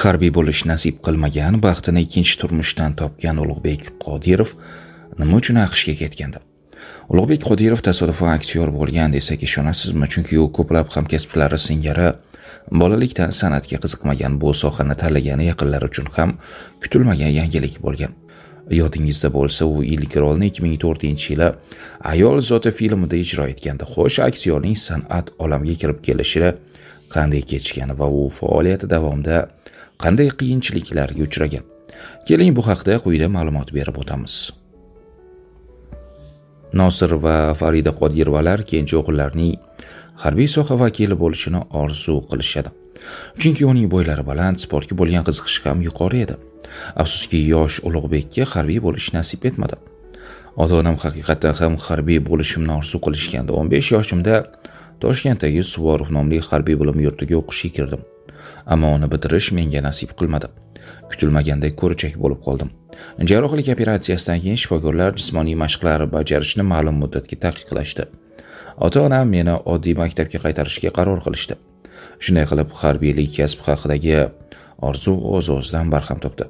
Harbiy bo'lish nasib qilmagan, baxtini ikkinchi turmushdan topgan Ulug'bek Qodirov nima uchun AQShga ketgandi? Ulug'bek Qodirov tasodifan aktyor bo'lgan desak ishonasizmi? Chunki u ko'plab hamkasblari singari bolalikdan san'atga qiziqmagan, bu sohani tanlagani yaqinlari uchun ham kutilmagan yangilik bo'lgan. Yodingizda bo'lsa, u ilk rolni 2004-yili Ayol zoti filmida ijro etgandi. Xo'sh, aktyorning san'at olamiga kirib kelishi qanday kechgan va u faoliyati davomida qanday qiyinchiliklarga uchragan? Keling, bu haqda quyida ma'lumot berib o'tamiz. Nosir va Farida Qodirovalar kenja o'g'illarining harbiy soha vakili bo'lishini orzu qilishadi. Chunki uning bo'ylari baland, sportga bo'lgan qiziqishi ham yuqori edi. Afsuski, yosh Ulug'bekka harbiy bo'lish nasib etmadi. Ota-onam haqiqatan ham harbiy bo'lishimni orzu qilishgandi. 15 yoshimda Toshkentdagi Suvorov nomli harbiy bilim yurtiga o'qishga kirdim. Ammo uni bitirish menga nasib qilmadi. Kutilmaganda ko'richak bo'lib qoldim. Jarrohlik operatsiyasidan keyin shifokorlar jismoniy mashqlar bajarishni ma'lum muddatga taqiqlashdi. Ota-onam meni oddiy maktabga qaytarishga qaror qilishdi. Shunday qilib, harbiylik kasb haqidagi orzu o'z-o'zidan barham topdi.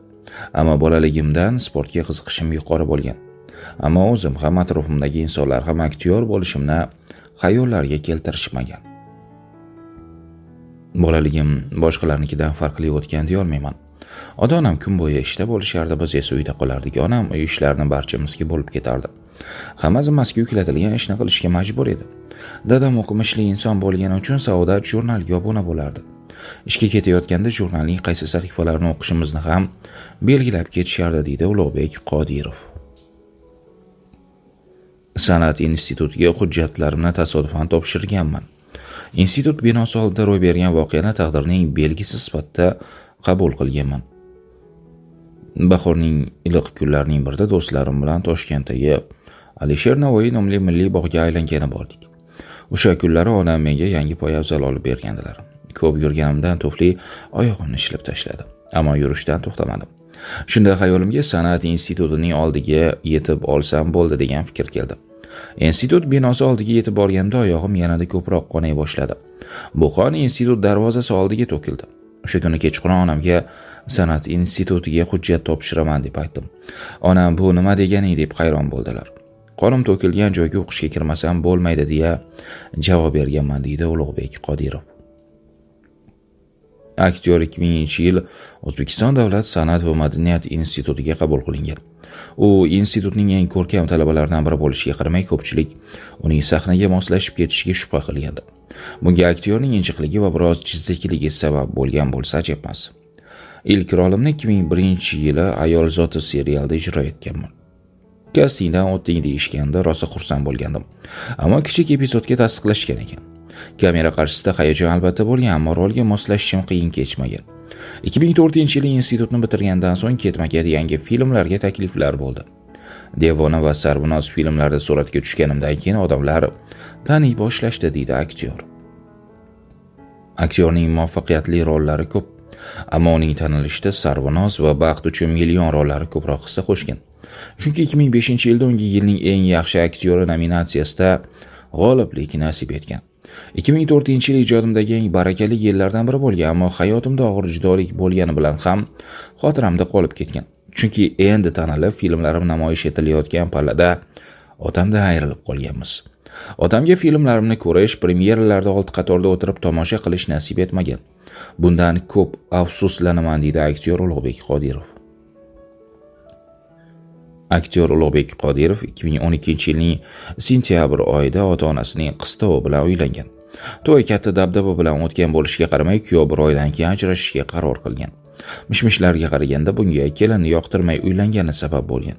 Ammo bolaligimdan sportga qiziqishim yuqori bo'lgan. Ammo o'zim ham atrofimdagi insonlar ham aktyor bo'lishimni xayollarga keltirishmagan. Bolaligim boshqalarnikidan farqli o'tgan deya olmayman. Ota-onam kun bo'yi ishda bo'lishardi, biz esa uyda qolardik. Onam uy ishlarini barchamizga bo'lib ketardi. Hamma zimmasiga yuklatilgan ishni qilishga majbur edi. Dadam o'qimishli inson bo'lgani uchun Saodat jurnaliga obuna bo'lardi. Ishga ketayotganda jurnalning qaysi sahifalarini o'qishimizni ham belgilab ketishardi, deydi Ulug'bek Qodirov. San'at institutiga hujjatlarimni tasodifan topshirganman. Institut binosi oldida ro'y bergan voqeani taqdirning belgisi sifatida qabul qilganman. Bahorning iliq kunlarining birida do'stlarim bilan Toshkentdagi Alisher Navoiy nomli milliy bog'ga aylangani bordik. O'sha kunlari onam menga yangi poyabzal olib bergandilar. Ko'p yurganimdan tufli oyog'imni ishlab tashladi, ammo yurishdan to'xtamadim. Shunda xayolimga san'at institutining oldiga yetib olsam bo'ldi degan fikr keldi. Institut binosi oldiga yetib borganda oyog'im yanada ko'proq qonay boshladi. Bu qon institut darvozasi oldiga to'kildi. O'sha kuni kechqurun onamga san'at institutiga hujjat topshiraman deb aytdim. Onam bu nima deganing deb hayron bo'ldilar. Qonim to'kilgan joyga o'qishga kirmasam bo'lmaydi deya javob berganman, deydi Ulug'bek Qodirov. Aktyor 2000-yil O'zbekiston Davlat san'at va madaniyat institutiga qabul qilingan. U institutning eng ko'rkam talabalaridan biri bo'lishiga qaramay, ko'pchilik uning sahnaga moslashib ketishiga shubha qilgandi. Bunga aktyorning injiqligi va biroz jizzakligi sabab bo'lgan bo'lsa ajab emas. Ilk rolimni 2001-yili Ayol zoti serialida ijro etganman. Kastingdan o'tding deyishganda rosa xursand bo'lgandim. Ammo kichik epizodga tasdiqlashgan ekan. Kamera qarshisida hayajon albatta bo'lgan, ammo rolga moslashishim qiyin kechmagan. 2004-yili institutni bitirgandan so'ng ketma-ket yangi filmlarga takliflar bo'ldi. Devona va Sarvinoz filmlarida suratga tushganimdan keyin odamlar taniy boshlashdi, deydi aktyor. Aktyorning muvaffaqiyatli rollari ko'p, ammo uning tanilishida Sarvinoz va Baxt uchun million rollari ko'proq hissa qo'shgan. Chunki 2005-yilda unga yilning eng yaxshi aktyori nominatsiyasida g'oliblik nasib etgan. 2004-yil ijodimdagi eng barakali yillardan biri bo'lgan, ammo hayotimda og'ir judolik bo'lgani bilan ham xotiramda qolib ketgan. Chunki endi tanilib filmlarim namoyish etilayotgan pallada otamdan ayrilib qolganmiz. Otamga filmlarimni ko'rish, premyeralarda old qatorda o'tirib tomosha qilish nasib etmagan. Bundan ko'p afsuslanaman, deydi aktyor Ulug'bek Qodirov. Aktyor Ulug'bek Qodirov 2012-yilning sentyabr oyida ota-onasining qistovi bilan uylangan. To'y katta dabdaba bilan o'tgan bo'lishiga qaramay, kuyov bir oydan keyin ajrashishga qaror qilgan. Mishmishlarga qaraganda bunga kelinni yoqtirmay uylangani sabab bo'lgan.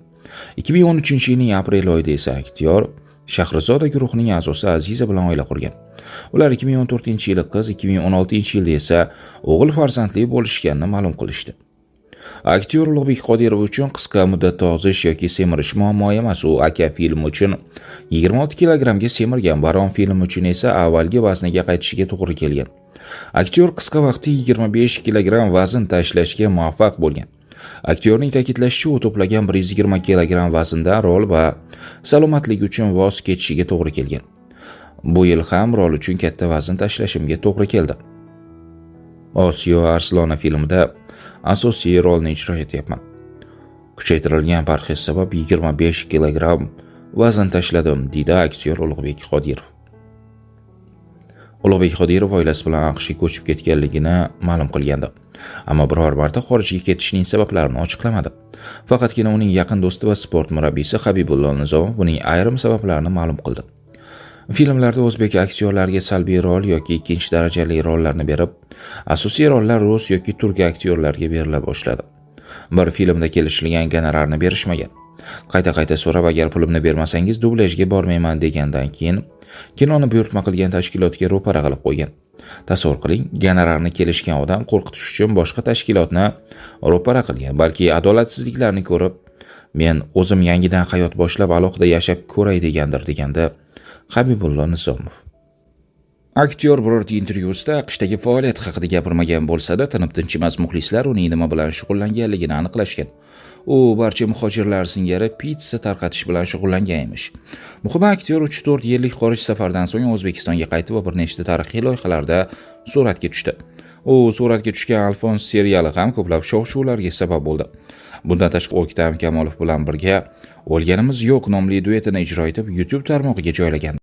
2013-yilning aprel oyida esa aktyor Shahrizoda guruhining a'zosi Aziza bilan oila qurgan. Ular 2014-yili qiz, 2016-yilda esa o'g'il farzandli bo'lishganini ma'lum qilishdi. Aktyor Ulug'bek Qodirov uchun qisqa muddatda ozish yoki semirish muammo emas. U Aka filmi uchun 26 kilogramga semirgan, Baron filmi uchun esa avvalgi vazniga qaytishiga to'g'ri kelgan. Aktyor qisqa vaqtda 25 kilogram vazn tashlashga muvaffaq bo'lgan. Aktyorning ta'kidlashicha, u to'plagan 120 kilogram vazndan rol va salomatligi uchun voz kechishiga to'g'ri kelgan. Bu yil ham rol uchun katta vazn tashlashimga to'g'ri keldi. Osiyo Arsloni filmida asosiy rolni ijro etyapman. Kuchaytirilgan parhez sabab 25 kilogramm vazn tashladim, deydi aktyor Ulug'bek Qodirov. Ulug'bek Qodirov oilasi bilan AQShga ko'chib ketganligini ma'lum qilgandi, ammo biror marta xorijga ketishining sabablarini ochiqlamadi. Faqatgina uning yaqin do'sti va sport murabbiysi Habibullo Nizomov buning ayrim sabablarini ma'lum qildi. Filmlarda o'zbek aktyorlariga salbiy rol yoki ikkinchi darajali rollarni berib, asosiy rollar rus yoki turk aktyorlarga berila boshladi. Bir filmda kelishilgan gonorarni berishmagan. Qayta so'rab, agar pulimni bermasangiz dublyajga bormayman degandan keyin kinoni buyurtma qilgan tashkilotga ro'para qilib qo'ygan. Tasavvur qiling, gonorarni kelishgan odam qo'rqitish uchun boshqa tashkilotni ro'para qilgan. Balki adolatsizliklarni ko'rib, men o'zim yangidan hayot boshlab alohida yashab ko'ray degandir, deganda Habibullo Nizomov. Aktyor birorta intervyusida AQShdagi faoliyat haqida gapirmagan bo'lsa-da, tinib tinchimas muxlislar uning nima bilan shug'ullanganligini aniqlashgan. U barcha muhojirlar singari pitssa tarqatish bilan shug'ullangan emish. Muhimi, aktyor 3-4 yillik xorij safardan so'ng O'zbekistonga qaytib va bir nechta tarixiy loyihalarda suratga tushdi. U suratga tushgan Alfons seriali ham ko'plab shov-shuvlarga sabab bo'ldi. Bundan tashqari O'ktam Kamolov bilan birga O'lganimiz yo'q nomli duetini ijro etib YouTube tarmog'iga joylagan.